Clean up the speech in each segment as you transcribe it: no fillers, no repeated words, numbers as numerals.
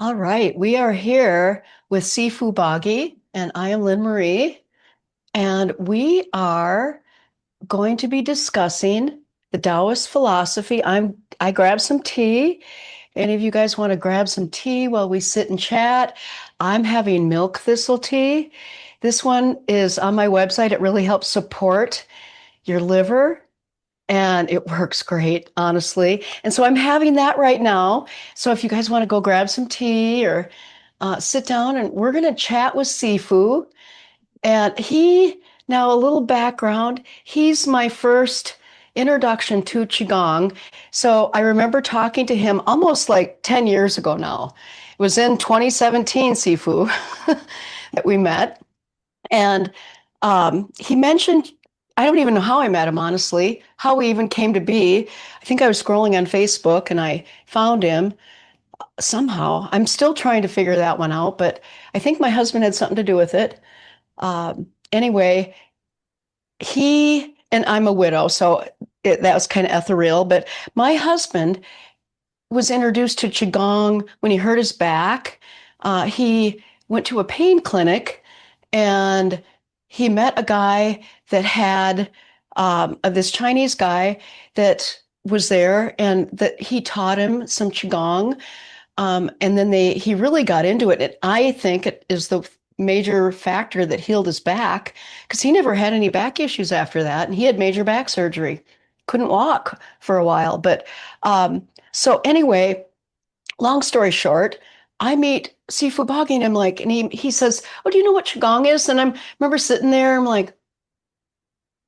All right, we are here with Sifu Boggie, and I am Lynn Marie, and we are going to be discussing the Daoist philosophy. I grabbed some tea. Any of you guys want to grab some tea while we sit and chat? I'm having milk thistle tea. This one is on my website. It really helps support your liver. And it works great, honestly. And so I'm having that right now. So if you guys want to go grab some tea or sit down, and we're going to chat with Sifu. And now a little background, he's my first introduction to Qigong. So I remember talking to him almost like 10 years ago now. It was in 2017, Sifu, that we met. And he mentioned, I don't even know how I met him, honestly, how we even came to be. I think I was scrolling on Facebook and I found him somehow. I'm still trying to figure that one out, but I think my husband had something to do with it. Anyway, and I'm a widow, so that was kind of ethereal, but my husband was introduced to Qigong when he hurt his back. He went to a pain clinic and he met a guy that had this Chinese guy that was there and that he taught him some Qigong. And then he really got into it. And I think it is the major factor that healed his back because he never had any back issues after that. And he had major back surgery, couldn't walk for a while. But so anyway, long story short, I meet Sifu Boggie and I'm like, and he says, "Oh, do you know what Qigong is?" And I remember sitting there, I'm like,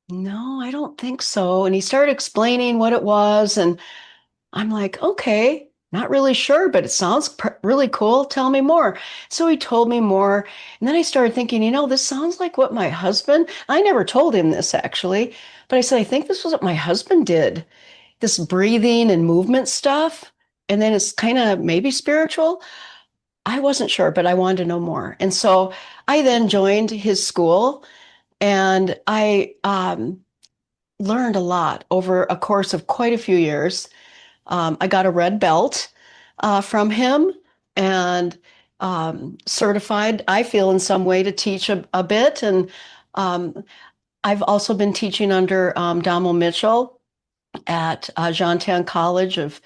"No, I don't think so." And he started explaining what it was. And I'm like, "Okay, not really sure, but it sounds really cool. Tell me more." So he told me more. And then I started thinking, this sounds like what my husband, I never told him this actually, but I said, I think this was what my husband did, this breathing and movement stuff. And then it's kind of maybe spiritual. I wasn't sure, but I wanted to know more. And so I then joined his school and I learned a lot over a course of quite a few years. I got a red belt from him and certified, I feel, in some way to teach a bit. And I've also been teaching under Damo Mitchell at Tian College of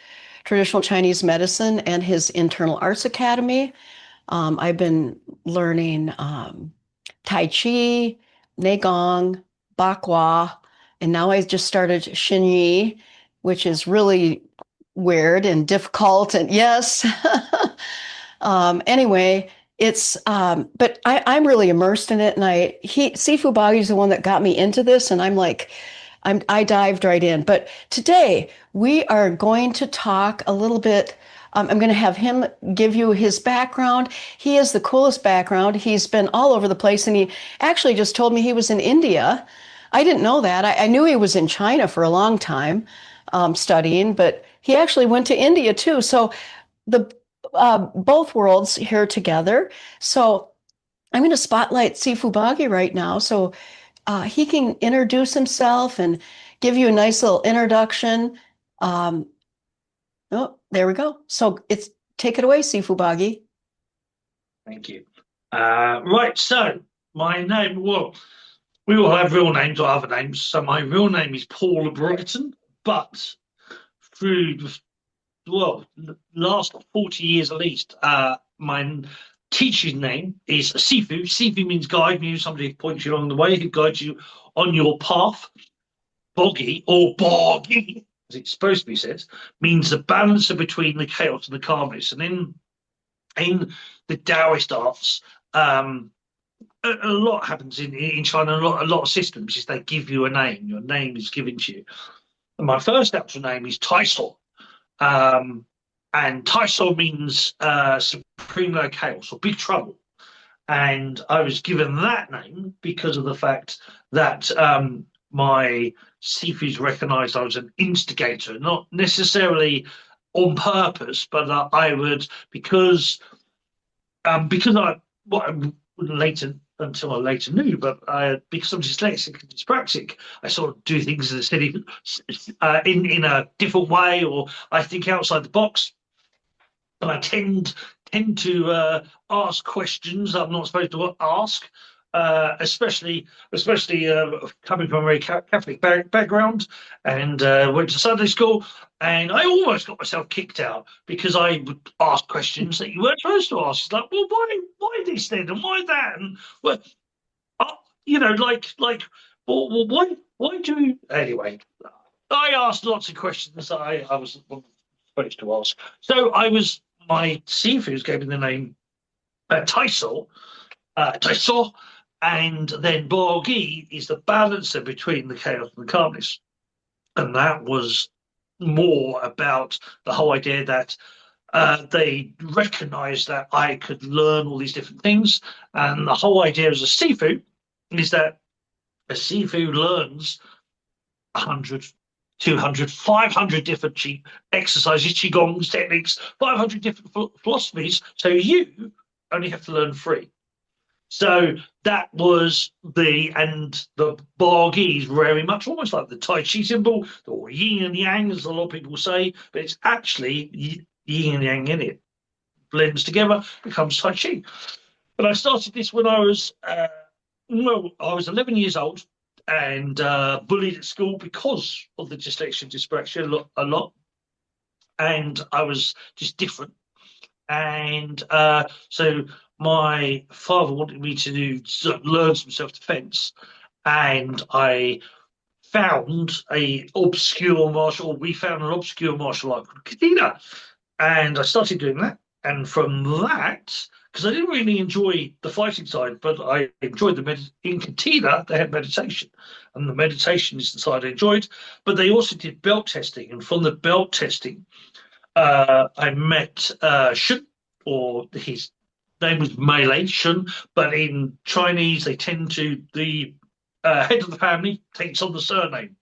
Traditional Chinese Medicine and his Internal Arts Academy. I've been learning Tai Chi, Neigong, Bakwa, and now I just started Xian, which is really weird and difficult. And yes, anyway, but I'm really immersed in it. And Sifu Boggie is the one that got me into this. And I'm like, I dived right in. But today we are going to talk a little bit. I'm going to have him give you his background. He has the coolest background. He's been all over the place. And he actually just told me he was in India. I didn't know that. I knew he was in China for a long time studying, but he actually went to India too. So the both worlds here together. So I'm going to spotlight Sifu Boggie right now. So he can introduce himself and give you a nice little introduction. Oh, there we go. So take it away, Sifu Boggie. Thank you. Right, so my name, well, we all have real names or other names. So my real name is Paul Brighton, but through the last 40 years at least, my teacher's name is Sifu. Sifu means guide, means somebody who points you along the way, who guides you on your path. Boggy or Boggy, as it's supposed to be said, means the balancer between the chaos and the calmness. And in the Daoist arts, a lot happens in China. A lot of systems is they give you a name. Your name is given to you. And my first actual name is Taiso. And Taiso means supreme low chaos or big trouble. And I was given that name because of the fact that my Sifus recognised I was an instigator, not necessarily on purpose, but I would because I later until I later knew, but because I'm dyslexic and dyspraxic, I sort of do things in a in a different way, or I think outside the box. And I tend tend to ask questions I'm not supposed to ask, especially coming from a very Catholic background, and went to Sunday school, and I almost got myself kicked out because I would ask questions that you weren't supposed to ask. It's like, well, why this then, and why that, and well, uh, well, why do you anyway? I asked lots of questions that I was supposed to ask. So my Sifu gave me the name Taisol, Taisol, and then Boggie is the balancer between the chaos and the calmness. And that was more about the whole idea that they recognized that I could learn all these different things. And the whole idea as a Sifu is that a Sifu learns 100, 200, 500 different exercises, Qigongs, techniques, 500 different philosophies. So you only have to learn 3. So that was and the Boggie is very much almost like the Tai Chi symbol, or yin and yang, as a lot of people say, but it's actually yin and yang in it. Blends together, becomes Tai Chi. But I started this when I was, I was 11 years old, and bullied at school because of the dyslexia and dyspraxia a lot. And I was just different. And so my father wanted me to learn some self-defense, and we found an obscure martial art called Katina, and I started doing that. And from that, because I didn't really enjoy the fighting side, but I enjoyed in Katina, they had meditation, and the meditation is the side I enjoyed. But they also did belt testing, and from the belt testing, I met Shun, or his name was Malay Shun, but in Chinese they tend to the head of the family takes on the surname.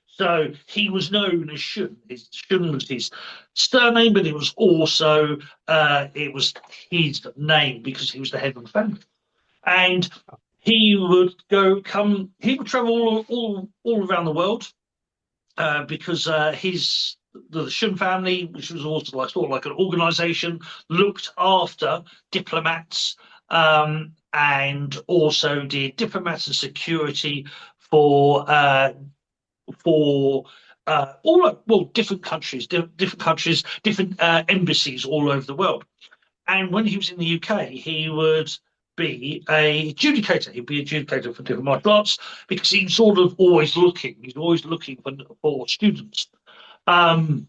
So he was known as Shun. Shun was his surname, but it was also it was his name because he was the head of the family. And he would he would travel all around the world because the Shun family, which was also sort of like an organization, looked after diplomats, and also did diplomats and security for different countries, different embassies all over the world. And when he was in the UK, he would be a adjudicator. He'd be adjudicator for different martial arts because he's sort of always looking. He's always looking for students. And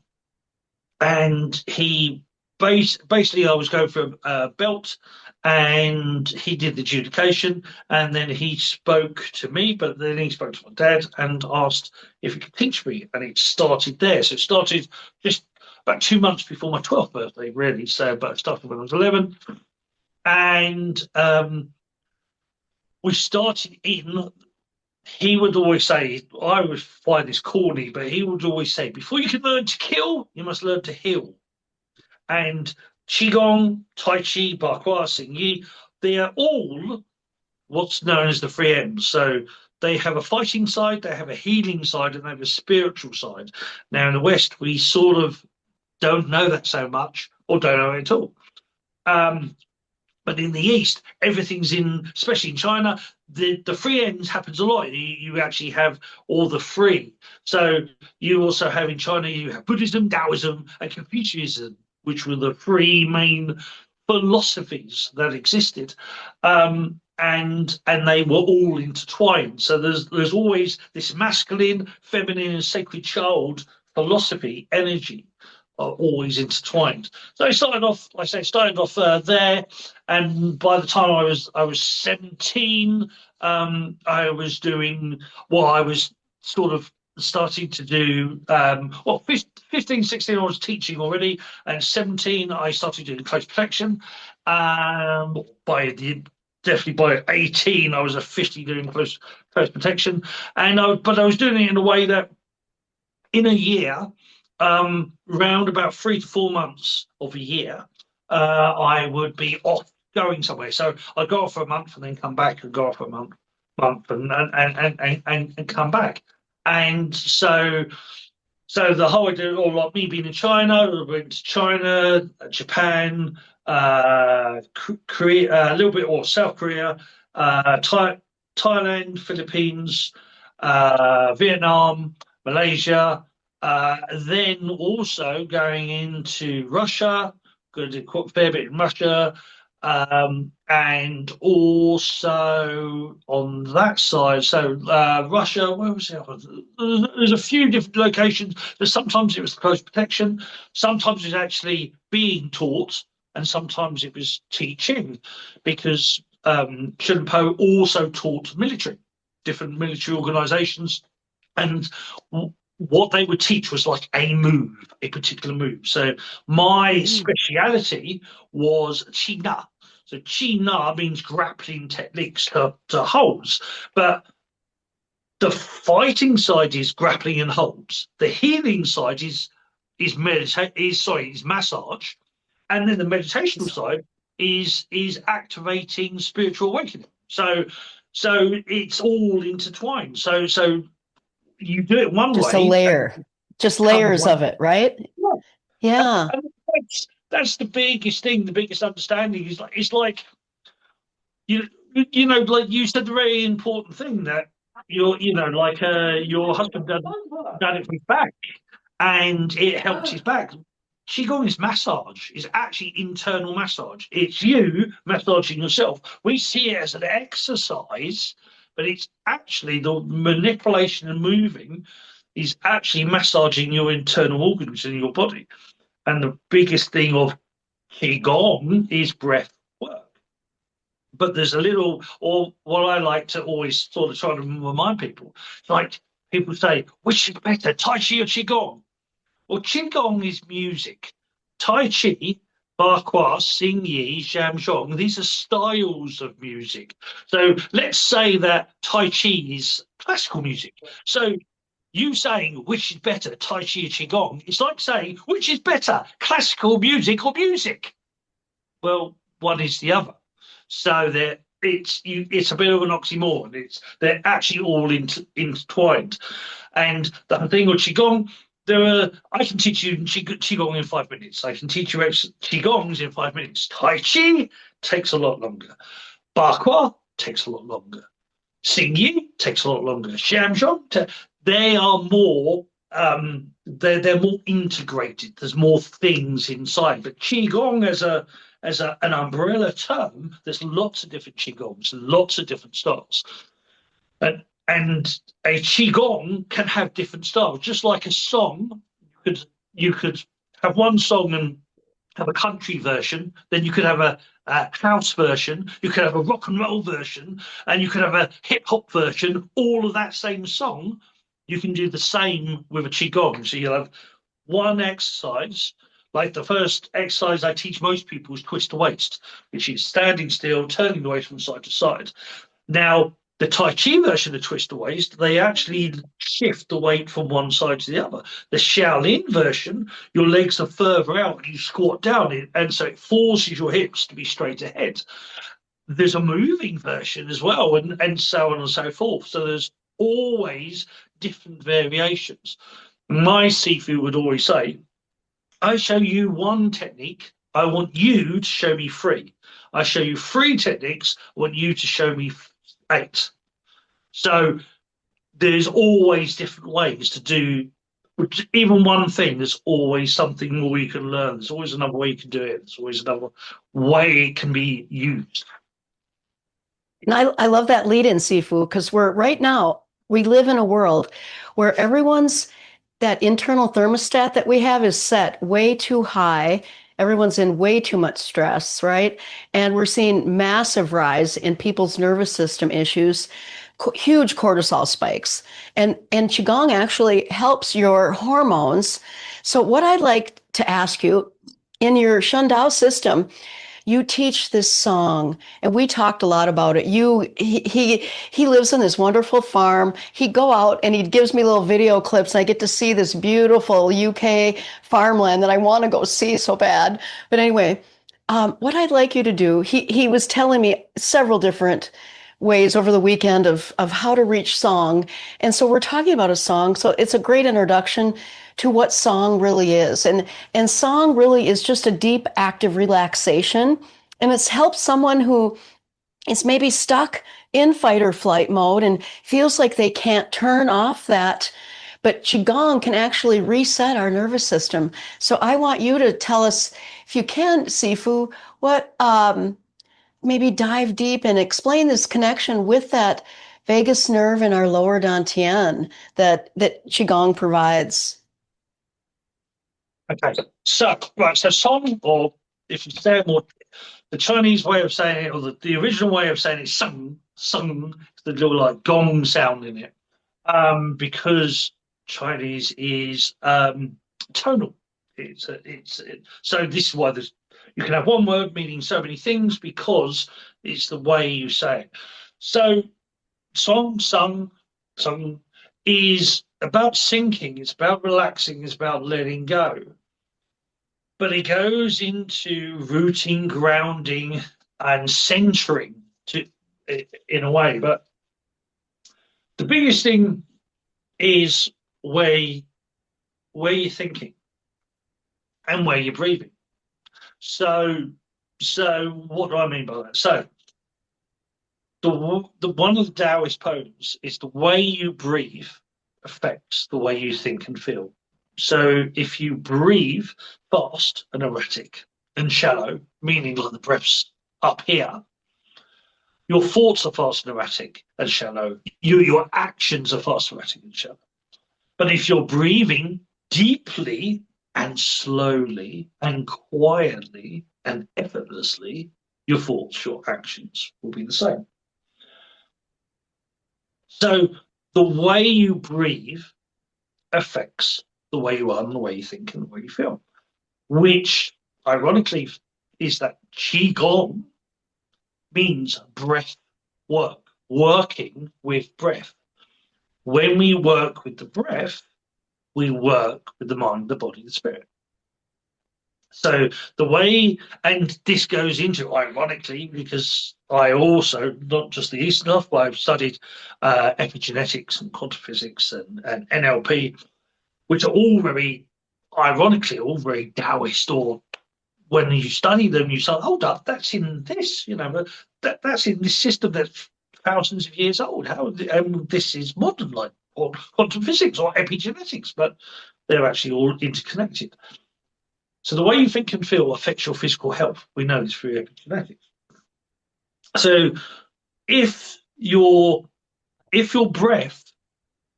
he basically, I was going for a belt, and he did the adjudication, and then he spoke to me, but then he spoke to my dad and asked if he could teach me, and it started there. So it started just about 2 months before my 12th birthday, really. So, but it started when I was 11, and we started in. He would always say, I would find this corny, but he would always say, before you can learn to kill, you must learn to heal. And Qigong, Tai Chi, Bakua, Xing Yi, they are all what's known as the 3 M's. So they have a fighting side, they have a healing side, and they have a spiritual side. Now, in the West, we sort of don't know that so much, or don't know it at all. But in the East, everything's especially in China, the 3 M's happens a lot. You actually have all the 3. So you also have in China, you have Buddhism, Daoism, and Confucianism, which were the 3 main philosophies that existed. And they were all intertwined. So there's always this masculine, feminine, and sacred child philosophy, energy, are always intertwined. So I started off, there, and by the time I was 17, I was doing I was sort of starting to do 15, 16 I was teaching already, and 17 I started doing close protection. Definitely by 18 I was officially doing close protection, but I was doing it in a way that in a year, round about 3 to 4 months of a year, I would be off going somewhere. So I'd go off for a month and then come back, and go off for a month and come back. And so the whole idea, or like me being in China, I went to China, Japan, Korea, a little bit, or South Korea, Thailand, Philippines, Vietnam, Malaysia, then also going into Russia, good a fair bit in Russia, and also on that side, so Russia, where was it? There's a few different locations. But sometimes it was close protection, sometimes it was actually being taught, and sometimes it was teaching, because Shinpo also taught military, different military organizations, and what they would teach was like a move, a particular move. So my speciality was Qina. So Qina means grappling techniques to holds, but the fighting side is grappling and holds. The healing side is massage, and then the meditational side is activating spiritual awakening. So it's all intertwined. So you do it one Just a way, layer, just comes layers one. of it, right? Yeah. Yeah. And that's the biggest thing, the biggest understanding is like it's like you like you said the very important thing that your husband done it for his back and it helps his back. Qigong is massage, is actually internal massage. It's you massaging yourself. We see it as an exercise, but it's actually the manipulation and moving is actually massaging your internal organs in your body. And the biggest thing of Qigong is breath work. But there's a little, or what I like to always sort of try to remind people, like people say, which is better, Tai Chi or Qigong? Well, Qigong is music. Tai Chi, Ba Kwa, Xing Yi, Xian Zhong, these are styles of music. So let's say that Tai Chi is classical music. So you saying which is better, Tai Chi or Qigong, it's like saying which is better, classical music or music. Well, one is the other. So it's a bit of an oxymoron. They're actually all intertwined. And the thing with Qigong, I can teach you Qigong in 5 minutes. I can teach you Qigongs in 5 minutes. Tai Chi takes a lot longer. Bakwa takes a lot longer. Xingyi takes a lot longer. Xianzhong, they are more they're more integrated. There's more things inside. But Qigong an umbrella term, there's lots of different Qigongs, lots of different styles. And a Qigong can have different styles, just like a song. You could have one song and have a country version, then you could have a house version, you could have a rock and roll version, and you could have a hip hop version, all of that same song. You can do the same with a Qigong. So you'll have one exercise, like the first exercise I teach most people is twist the waist, which is standing still, turning the waist from side to side. Now, the Tai Chi version of twist the waist, they actually shift the weight from one side to the other. The Shaolin version, your legs are further out and you squat down, and so it forces your hips to be straight ahead. There's a moving version as well, and so on and so forth. So there's always different variations. My Sifu would always say, I show you one technique, I want you to show me three. I show you three techniques, I want you to show me eight. So there's always different ways to do even one thing. There's always something more you can learn. There's always another way you can do it. There's always another way it can be used. And I love that lead in, Sifu, because we live in a world where that internal thermostat that we have is set way too high. Everyone's in way too much stress, right? And we're seeing massive rise in people's nervous system issues, huge cortisol spikes. And Qigong actually helps your hormones. So what I'd like to ask you, in your Shundao system, you teach this song, and we talked a lot about it. He lives on this wonderful farm. He'd go out and he gives me little video clips, and I get to see this beautiful UK farmland that I want to go see so bad. But anyway, what I'd like you to do, he was telling me several different ways over the weekend of how to reach song. And so we're talking about a song. So it's a great introduction to what song really is. And song really is just a deep, active relaxation. And it's helped someone who is maybe stuck in fight or flight mode and feels like they can't turn off that. But Qigong can actually reset our nervous system. So I want you to tell us, if you can, Sifu, what maybe dive deep and explain this connection with that vagus nerve in our lower dantian that Qigong provides. Okay, so right, so song, or if you say it more, the Chinese way of saying it, or the original way of saying it, sung, sung, the little like gong sound in it, because Chinese is tonal. So this is why you can have one word meaning so many things because it's the way you say it. So song, sung, sung is about sinking, it's about relaxing, it's about letting go. But it goes into rooting, grounding, and centering in a way. But the biggest thing is where you're thinking and where you're breathing. So what do I mean by that? So the one of the Daoist poems is the way you breathe affects the way you think and feel. So if you breathe fast and erratic and shallow, meaning like the breath's up here, your thoughts are fast and erratic and shallow. Your actions are fast, erratic, and shallow. But if you're breathing deeply and slowly and quietly and effortlessly, your thoughts, your actions will be the same. So the way you breathe affects the way you are and the way you think and the way you feel, which ironically is that Qigong means breath work, working with breath. When we work with the breath, we work with the mind, the body, the spirit. So the way, and this goes into, ironically, because I also, not just the East stuff, but I've studied epigenetics and quantum physics and NLP, which are all very, ironically, all very Taoist, or when you study them, you say, hold up, that's in this, that's in this system that's thousands of years old. How this is modern, like or quantum physics or epigenetics, but they're actually all interconnected. So the way you think and feel affects your physical health. We know this through epigenetics. So if your breath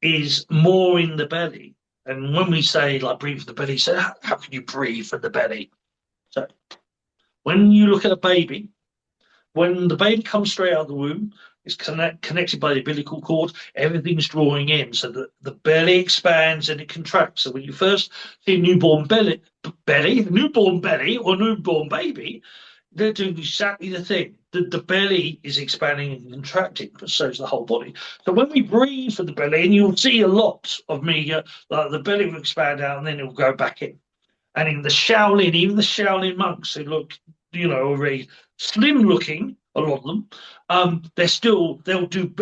is more in the belly, and when we say like breathe from the belly, so how can you breathe from the belly? So when you look at a baby, when the baby comes straight out of the womb, it's connected by the umbilical cord, everything's drawing in. So the belly expands and it contracts. So when you first see a newborn belly or newborn baby, they're doing exactly the thing. The belly is expanding and contracting, but so is the whole body. So when we breathe from the belly, and you'll see a lot of me, like the belly will expand out and then it will go back in. And in the Shaolin, even the Shaolin monks who look, very slim looking, a lot of them, they'll do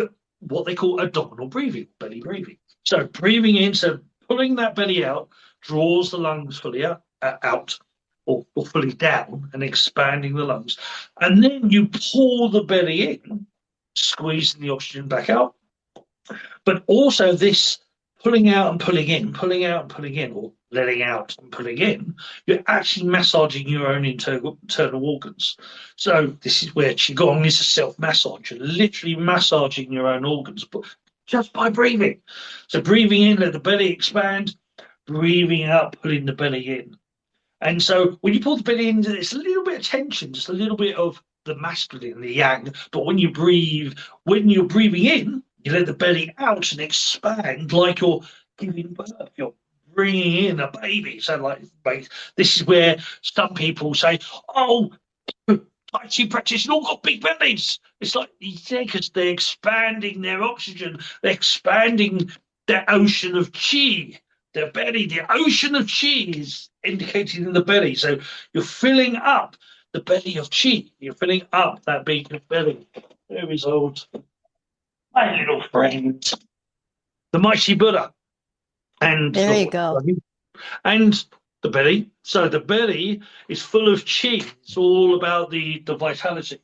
what they call abdominal breathing, belly breathing. So breathing in, so pulling that belly out, draws the lungs fully out or fully down and expanding the lungs. And then you pull the belly in, squeezing the oxygen back out. But also this pulling out and pulling in, pulling out and pulling in, or letting out and pulling in, you're actually massaging your own internal organs. So this is where Qigong is a self-massage. You're literally massaging your own organs, but just by breathing. So breathing in, let the belly expand, breathing out, pulling the belly in. And so when you pull the belly in, it's a little bit of tension, just a little bit of the masculine, the yang. But when you're breathing in, you let the belly out and expand like you're giving birth. You're bringing in a baby. So like this is where some people say, oh, Tai Chi practitioners all got big bellies. It's like, yeah, because they're expanding their oxygen. They're expanding their ocean of chi. Their belly, the ocean of chi is indicated in the belly. So you're filling up the belly of chi. You're filling up that big belly. There is old my little friend, the mighty Buddha, and There you go. and the belly. So the belly is full of chi. It's all about the vitality.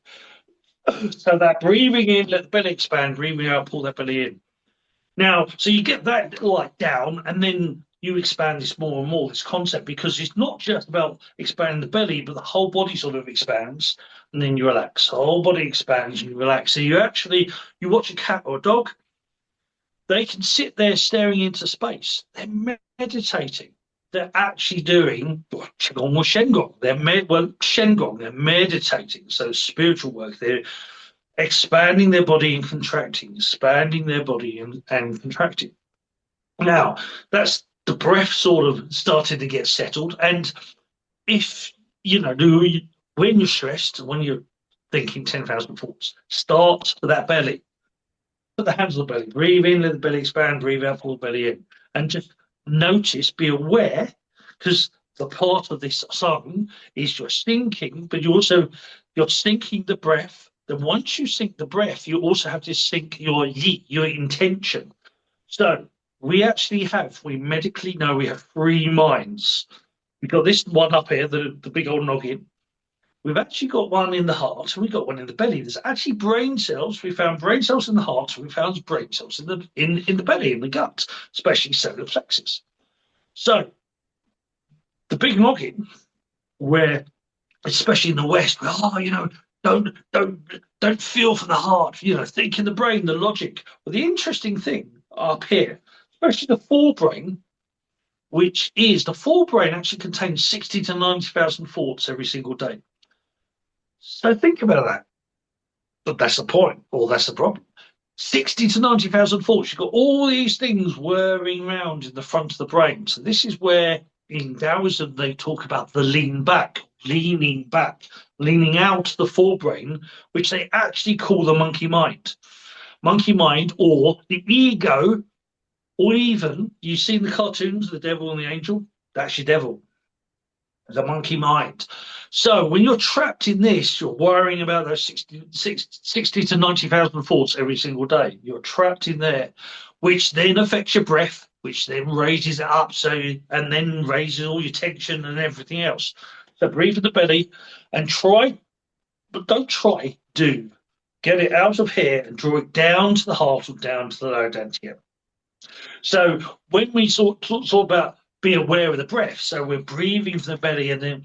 So that breathing in, let the belly expand, breathing out, pull that belly in. Now, so you get that like down, and then you expand this more and more, this concept, because it's not just about expanding the belly, but the whole body sort of expands, and then you relax. The whole body expands and you relax. So you watch a cat or a dog, they can sit there staring into space. They're meditating. They're actually doing Qigong or Shengong. Shengong, they're meditating. So spiritual work. They're expanding their body and contracting, expanding their body and contracting. Now, that's the breath sort of started to get settled. And if, when you're stressed, when you're thinking 10,000 thoughts, start with that belly. Put the hands on the belly, breathe in, let the belly expand, breathe out, pull the belly in. And just notice, be aware, because the part of this song is you're thinking, but you're syncing the breath. Then once you sync the breath, you also have to sync your yi, your intention. So we medically know we have three minds. We've got this one up here, the big old noggin. We've actually got one in the heart and we've got one in the belly. There's actually brain cells. We found brain cells in the heart. We found brain cells in the belly, in the gut, especially solar plexus. So the big noggin, where especially in the West, don't feel for the heart. Think in the brain, the logic. But the interesting thing up here, especially the forebrain, which is the forebrain actually contains 60 to 90,000 thoughts every single day. So think about that. But that's the point, or that's the problem. 60 to 90,000 thoughts. You've got all these things whirring around in the front of the brain. So this is where in Daoism they talk about the leaning back, leaning out the forebrain, which they actually call the monkey mind. Monkey mind, or the ego, or even, you've seen the cartoons, the devil and the angel? That's your devil. The monkey mind. So when you're trapped in this, you're worrying about those 60 to 90,000 thoughts every single day. You're trapped in there, which then affects your breath, which then raises it up, and then raises all your tension and everything else. So breathe in the belly and do. Get it out of here and draw it down to the heart or down to the lower dantian. So when we talk about be aware of the breath, so we're breathing from the belly and then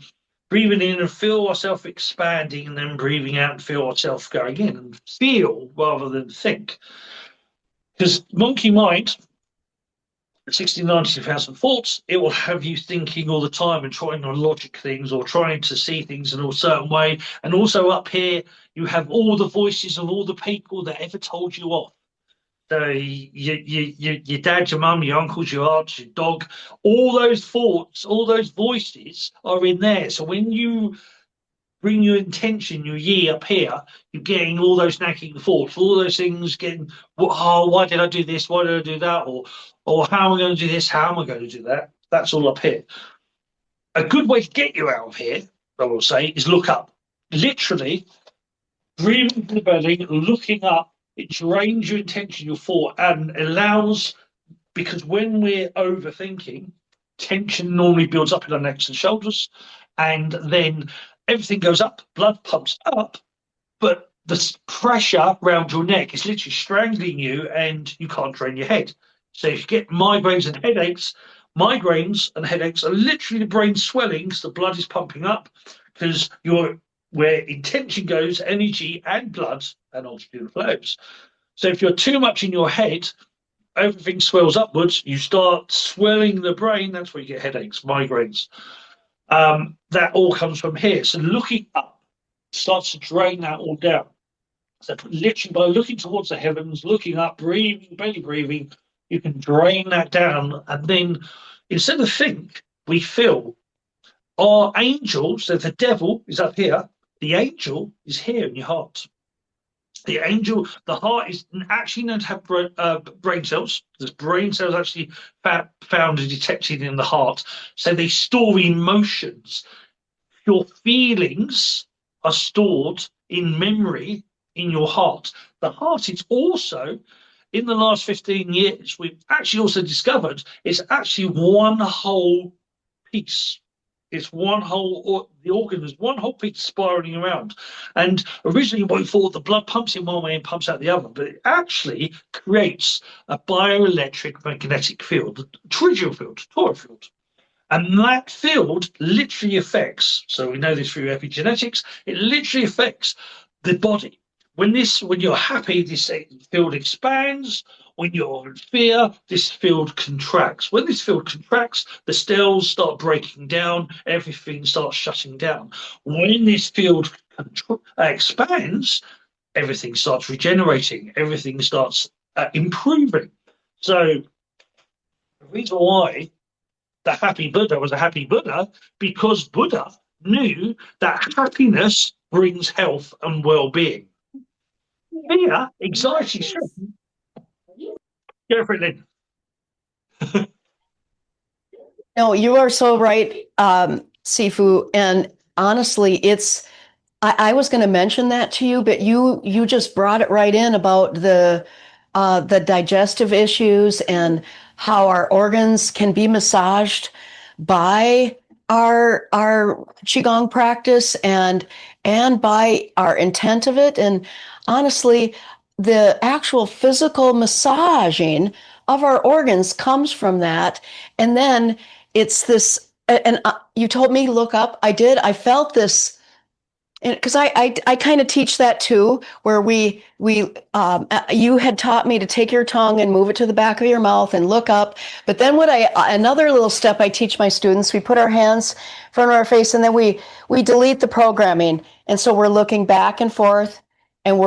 breathing in and feel ourselves expanding and then breathing out and feel ourselves going in, and feel rather than think. Because monkey mind, 60, 90,000 thoughts, it will have you thinking all the time and trying to logic things or trying to see things in a certain way. And also up here, you have all the voices of all the people that ever told you off. So your dad, your mum, your uncles, your aunts, your dog, all those thoughts, all those voices are in there. So when you bring your intention, your yi up here, you're getting all those nagging thoughts, all those things getting, why did I do this? Why did I do that? Or how am I going to do this? How am I going to do that? That's all up here. A good way to get you out of here, I will say, is look up. Literally, breathing from the belly, looking up. It drains your intention, your thought, and allows, because when we're overthinking, tension normally builds up in our necks and shoulders, and then everything goes up, blood pumps up, but the pressure around your neck is literally strangling you and you can't drain your head. So if you get migraines and headaches are literally the brain swelling because the blood is pumping up, because where intention goes, energy and blood and oxygen flows. So if you're too much in your head, everything swells upwards, you start swelling the brain, that's where you get headaches, migraines. That all comes from here. So looking up starts to drain that all down. So literally by looking towards the heavens, looking up, breathing, belly breathing, you can drain that down. And then instead of think, we feel. Our angel, so the devil is up here, the angel is here in your heart. The heart is actually known to have brain cells. There's brain cells actually found and detected in the heart. So they store emotions. Your feelings are stored in memory in your heart. The heart is also, in the last 15 years, we've actually also discovered it's actually one whole piece. It's one whole, or the organ is one whole piece spiraling around. And originally, we thought the blood pumps in one way and pumps out the other, but it actually creates a bioelectric magnetic field, a torridial field, toric field. And that field literally affects, so we know this through epigenetics, it literally affects the body. When you're happy, this field expands. When you're in fear, this field contracts. When this field contracts, the cells start breaking down, everything starts shutting down. When this field expands, everything starts regenerating, everything starts improving. So the reason why the happy Buddha was a happy Buddha, because Buddha knew that happiness brings health and well-being. Fear, anxiety, stress. Go for it, Lynn. No, you are so right, Sifu. And honestly, I was going to mention that to you, but you just brought it right in about the digestive issues and how our organs can be massaged by our qigong practice and by our intent of it. And honestly, the actual physical massaging of our organs comes from that. And then it's this, and you told me look up. I did. I felt this because I kind of teach that too, where you had taught me to take your tongue and move it to the back of your mouth and look up. But then another little step I teach my students, we put our hands in front of our face and then we delete the programming. And so we're looking back and forth, and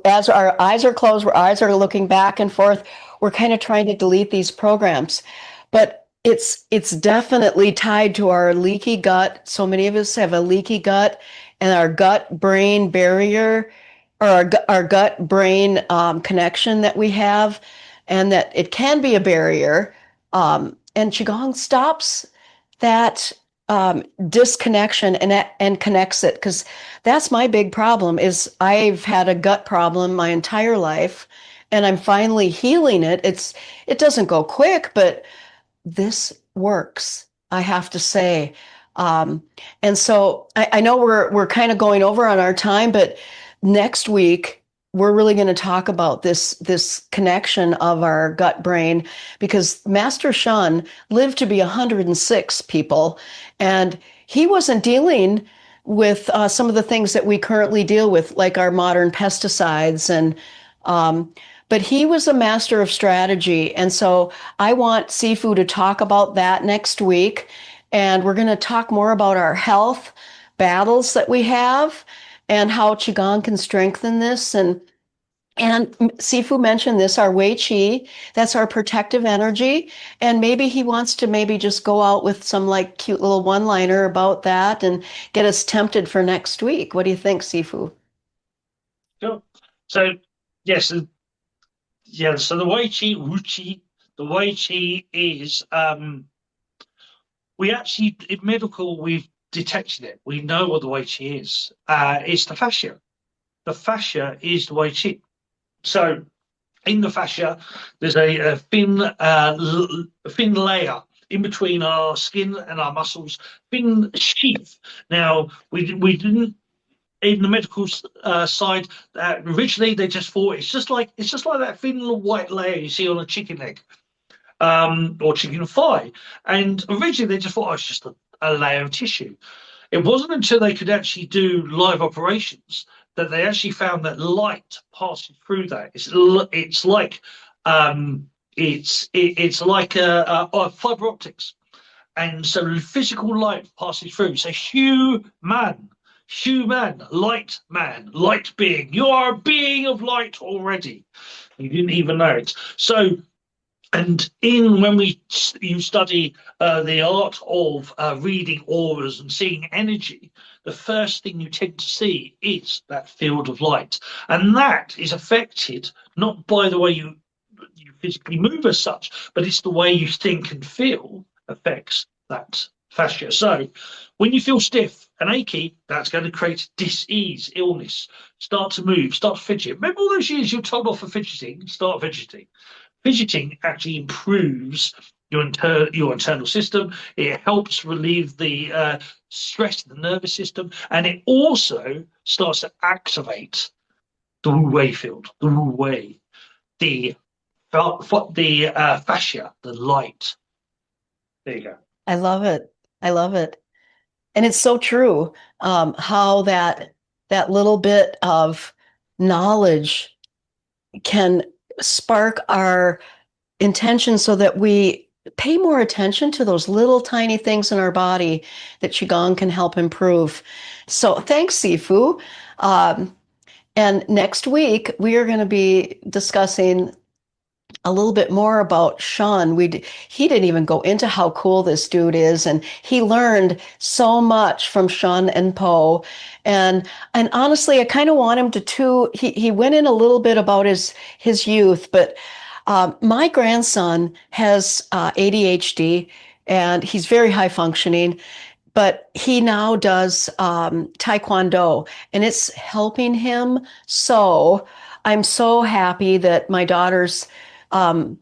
as our eyes are closed, our eyes are looking back and forth. We're kind of trying to delete these programs, but it's definitely tied to our leaky gut. So many of us have a leaky gut, and our gut brain barrier, or our gut brain connection that we have, and that it can be a barrier. And Qigong stops that disconnection and connects it, because that's my big problem. Is I've had a gut problem my entire life, and I'm finally healing it. It doesn't go quick, but this works, I have to say. And so I know we're kind of going over on our time, but next week we're really going to talk about this connection of our gut brain, because Master Xian lived to be 106 people, and he wasn't dealing with some of the things that we currently deal with, like our modern pesticides and but he was a master of strategy. And so I want Sifu to talk about that next week. And we're going to talk more about our health battles that we have and how Qigong can strengthen this. And Sifu mentioned this, our Wei Qi, that's our protective energy. And maybe he wants to maybe just go out with some like cute little one-liner about that and get us tempted for next week. What do you think, Sifu? Sure. So, yes, yeah, so the Wei Qi, Wu Qi, the Wei Qi is, we actually, in medical, we've detected it. We know what the Wei Qi is. It's the fascia. The fascia is the Wei Qi. So in the fascia, there's a thin layer in between our skin and our muscles, thin sheath. Now, we didn't, in the medical side, originally they just thought it's just like that thin little white layer you see on a chicken leg, or chicken thigh. And originally they just thought, oh, it's just a layer of tissue. It wasn't until they could actually do live operations that they actually found that light passes through that. It's like it's like a fiber optics, and so physical light passes through. So human, light man, light being. You are a being of light already. You didn't even know it. So, and when you study the art of reading auras and seeing energy, the first thing you tend to see is that field of light, and that is affected not by the way you physically move as such, but it's the way you think and feel affects that fascia. So when you feel stiff and achy, that's going to create dis-ease, illness. Start to move, start to fidget. Remember all those years you're told off for fidgeting? Start fidgeting. Fidgeting actually improves your internal system. It helps relieve the stress of the nervous system, and it also starts to activate the Wu Wei field, the Wu Wei, the fascia, the light. There you go. I love it. I love it. And it's so true, how that little bit of knowledge can spark our intention so that we pay more attention to those little tiny things in our body that Qigong can help improve. So thanks, Sifu. Um, and next week, we are going to be discussing a little bit more about Xian. He didn't even go into how cool this dude is, and he learned so much from Xian and Po. And honestly, I kind of want him to too. He went in a little bit about his youth, but my grandson has ADHD, and he's very high functioning. But he now does Taekwondo, and it's helping him. So I'm so happy that my daughter's um,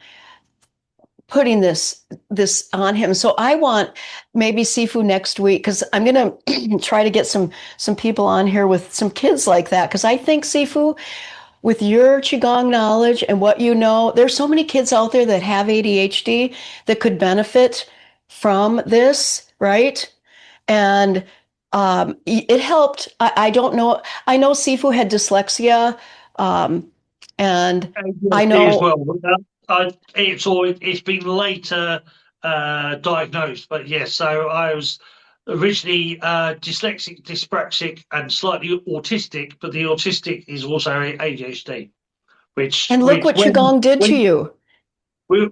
putting this on him. So I want maybe Sifu next week, because I'm going to try to get some people on here with some kids like that, because I think, Sifu, with your Qigong knowledge and what you know, there's so many kids out there that have ADHD that could benefit from this, right? And it helped. I don't know. I know Sifu had dyslexia, um, and I ADHD as know. well. It's been later diagnosed, but yes. So I was originally dyslexic, dyspraxic, and slightly autistic, but the autistic is also ADHD, which And look which what Qigong did to when you.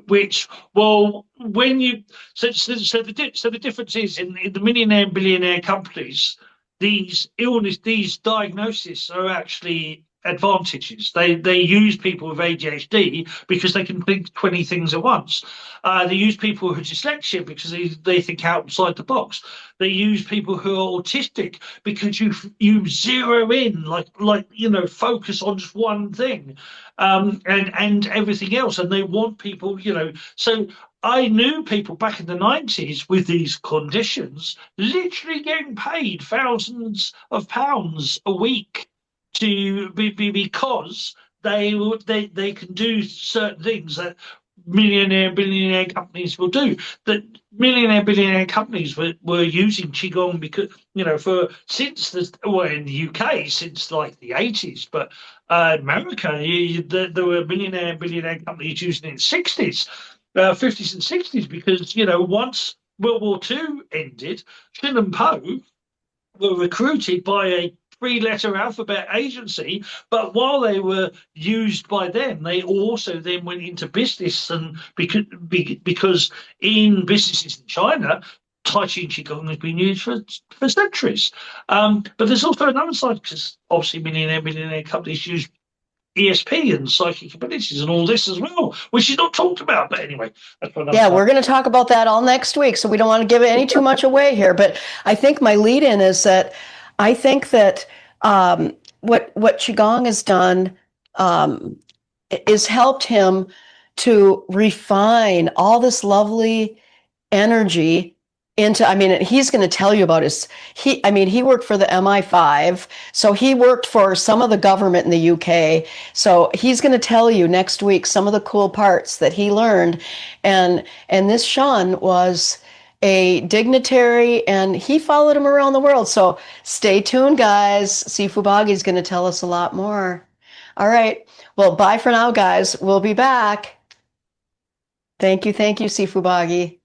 which well when you so the difference is in the millionaire and billionaire companies, these diagnoses are actually advantages. They use people with ADHD because they can think 20 things at once. They use people who are dyslexia because they think outside the box. They use people who are autistic because you zero in, focus on just one thing, and everything else, and they want people, so I knew people back in the 90s with these conditions literally getting paid thousands of pounds a week to be because they can do certain things that millionaire billionaire companies will do. That millionaire billionaire companies were using qigong because for since in the UK since like the 80s, but America, there were millionaire billionaire companies using it in the 60s, 50s and 60s, because once World War II ended, Shin and Po were recruited by a three-letter alphabet agency, but while they were used by them, they also then went into business, and because in businesses in China, Tai Chi and Qigong has been used for centuries. But there's also another side, because obviously millionaire companies use ESP and psychic abilities and all this as well, which is not talked about. But anyway, that's for another Yeah, we're time. going to talk about that all next week, so we don't want to give any too much away here. But I think my lead in is that I think that what Qigong has done um, is helped him to refine all this lovely energy into, I mean, he's going to tell you about he worked for the MI5, so he worked for some of the government in the UK. So he's going to tell you next week some of the cool parts that he learned. And this Xian was a dignitary, and he followed him around the world. So stay tuned, guys. Sifu Boggie is going to tell us a lot more. All right. Well, bye for now, guys. We'll be back. Thank you, Sifu Boggie.